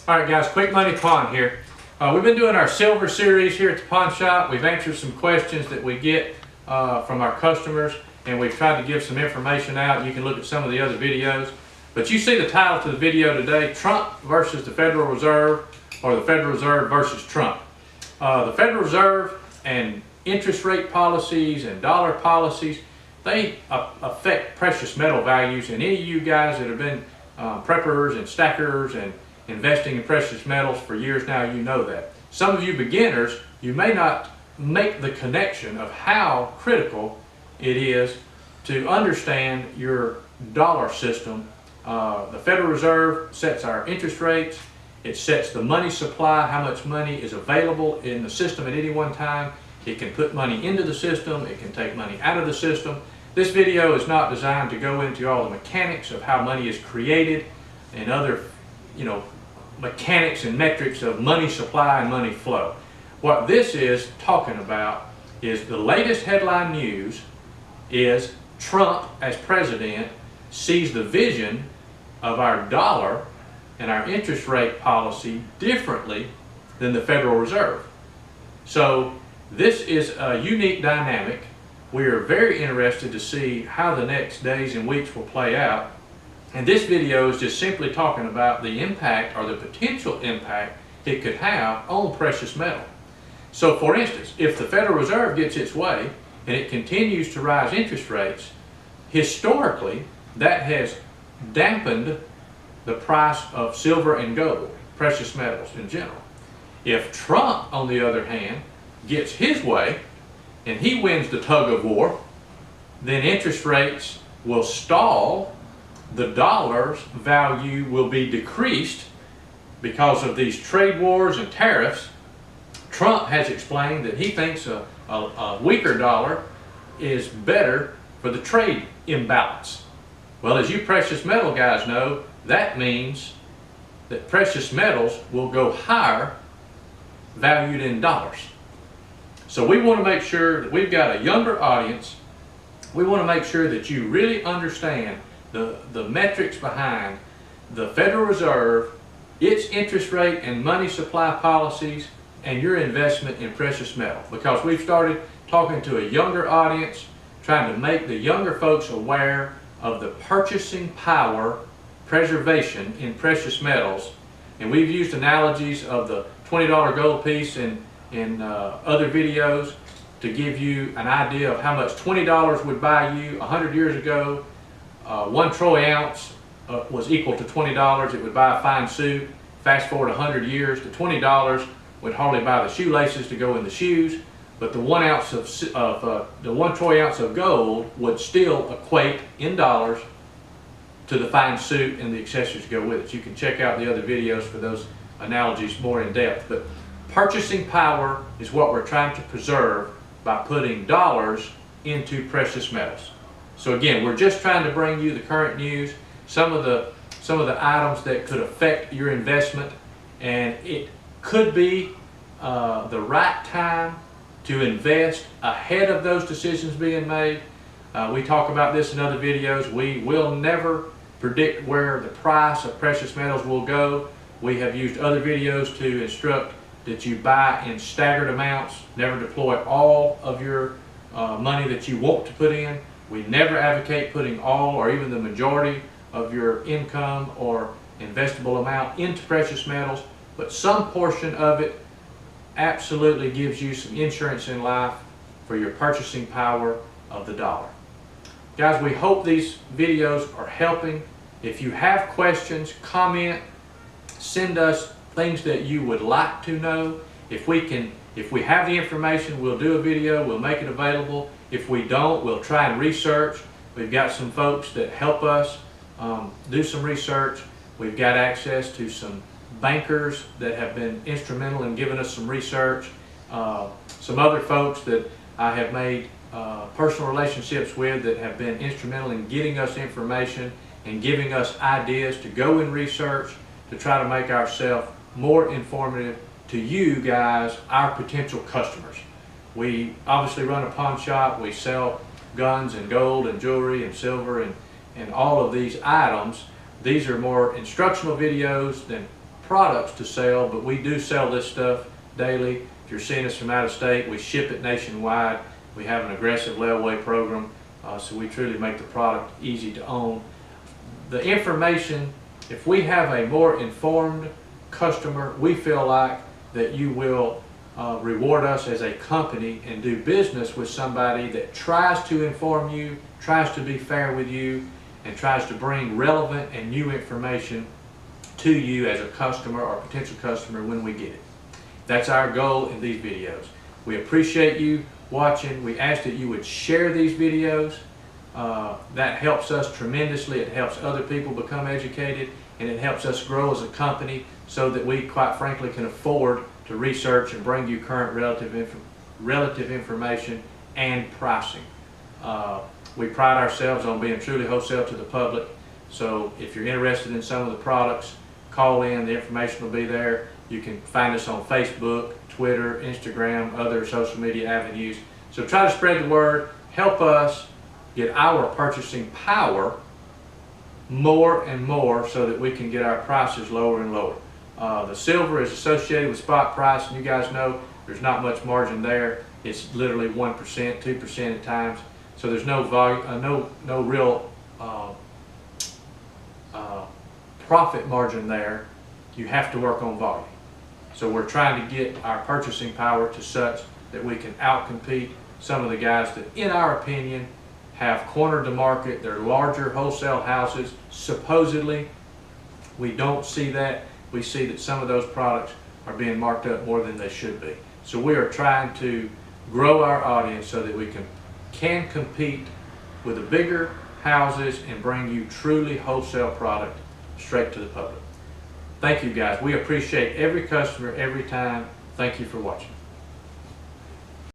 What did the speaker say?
Alright guys, Quick Money Pawn here. We've been doing our silver series here at the pawn shop. We've answered some questions that we get from our customers, and we've tried to give some information out. You can look at some of the other videos. But you see the title to the video today, Trump versus the Federal Reserve, or the Federal Reserve versus Trump. The Federal Reserve and interest rate policies and dollar policies, they affect precious metal values, and any of you guys that have been preppers and stackers and investing in precious metals for years now, you know that. Some of you beginners, you may not make the connection of how critical it is to understand your dollar system. The Federal Reserve sets our interest rates. It sets the money supply, how much money is available in the system at any one time. It can put money into the system. It can take money out of the system. This video is not designed to go into all the mechanics of how money is created and other, mechanics and metrics of money supply and money flow. What this is talking about is the latest headline news is Trump as president sees the vision of our dollar and our interest rate policy differently than the Federal Reserve. So this is a unique dynamic. We are very interested to see how the next days and weeks will play out. And this video is just simply talking about the impact or the potential impact it could have on precious metal. So for instance, if the Federal Reserve gets its way and it continues to rise interest rates, historically that has dampened the price of silver and gold, precious metals in general. If Trump, on the other hand, gets his way and he wins the tug of war, then interest rates will stall. The dollar's value will be decreased because of these trade wars and tariffs. Trump has explained that he thinks a weaker dollar is better for the trade imbalance. Well, as you precious metal guys know, that means that precious metals will go higher valued in dollars. So we want to make sure that we've got a younger audience. We want to make sure that you really understand the metrics behind the Federal Reserve, its interest rate and money supply policies, and your investment in precious metal. Because we've started talking to a younger audience, trying to make the younger folks aware of the purchasing power preservation in precious metals. And we've used analogies of the $20 gold piece in other videos to give you an idea of how much $20 would buy you 100 years ago. 1 troy ounce was equal to $20. It would buy a fine suit. Fast forward 100 years to $20 would hardly buy the shoelaces to go in the shoes. But the 1 troy ounce of gold would still equate in dollars to the fine suit and the accessories to go with it. You can check out the other videos for those analogies more in depth. But purchasing power is what we're trying to preserve by putting dollars into precious metals. So again, we're just trying to bring you the current news, some of the items that could affect your investment, and it could be the right time to invest ahead of those decisions being made. We talk about this in other videos. We will never predict where the price of precious metals will go. We have used other videos to instruct that you buy in staggered amounts, never deploy all of your money that you want to put in. We never advocate putting all or even the majority of your income or investable amount into precious metals, but some portion of it absolutely gives you some insurance in life for your purchasing power of the dollar. Guys, we hope these videos are helping. If you have questions, comment, send us things that you would like to know. If we have the information, we'll do a video, we'll make it available. If we don't, we'll try and research. We've got some folks that help us do some research. We've got access to some bankers that have been instrumental in giving us some research. Some other folks that I have made personal relationships with that have been instrumental in getting us information and giving us ideas to go and research to try to make ourselves more informative to you guys, our potential customers. We obviously run a pawn shop. We sell guns and gold and jewelry and silver and all of these items. These are more instructional videos than products to sell, but we do sell this stuff daily. If you're seeing us from out of state, we ship it nationwide. We have an aggressive layaway program, so we truly make the product easy to own. The information, if we have a more informed customer, we feel like that you will reward us as a company and do business with somebody that tries to inform you, tries to be fair with you, and tries to bring relevant and new information to you as a customer or potential customer when we get it. That's our goal in these videos. We appreciate you watching. We ask that you would share these videos. That helps us tremendously. It helps other people become educated, and it helps us grow as a company so that we, quite frankly, can afford to research and bring you current relative information and pricing. We pride ourselves on being truly wholesale to the public. So if you're interested in some of the products, call in. The information will be there. You can find us on Facebook, Twitter, Instagram, other social media avenues. So try to spread the word. Help us get our purchasing power more and more so that we can get our prices lower and lower. The silver is associated with spot price, and you guys know there's not much margin there. It's literally 1%, 2% at times. So there's no no real profit margin there. You have to work on volume. So we're trying to get our purchasing power to such that we can outcompete some of the guys that, in our opinion, have cornered the market. They're larger wholesale houses. Supposedly, we don't see that. We see that some of those products are being marked up more than they should be. So we are trying to grow our audience so that we can compete with the bigger houses and bring you truly wholesale product straight to the public. Thank you guys. We appreciate every customer every time. Thank you for watching.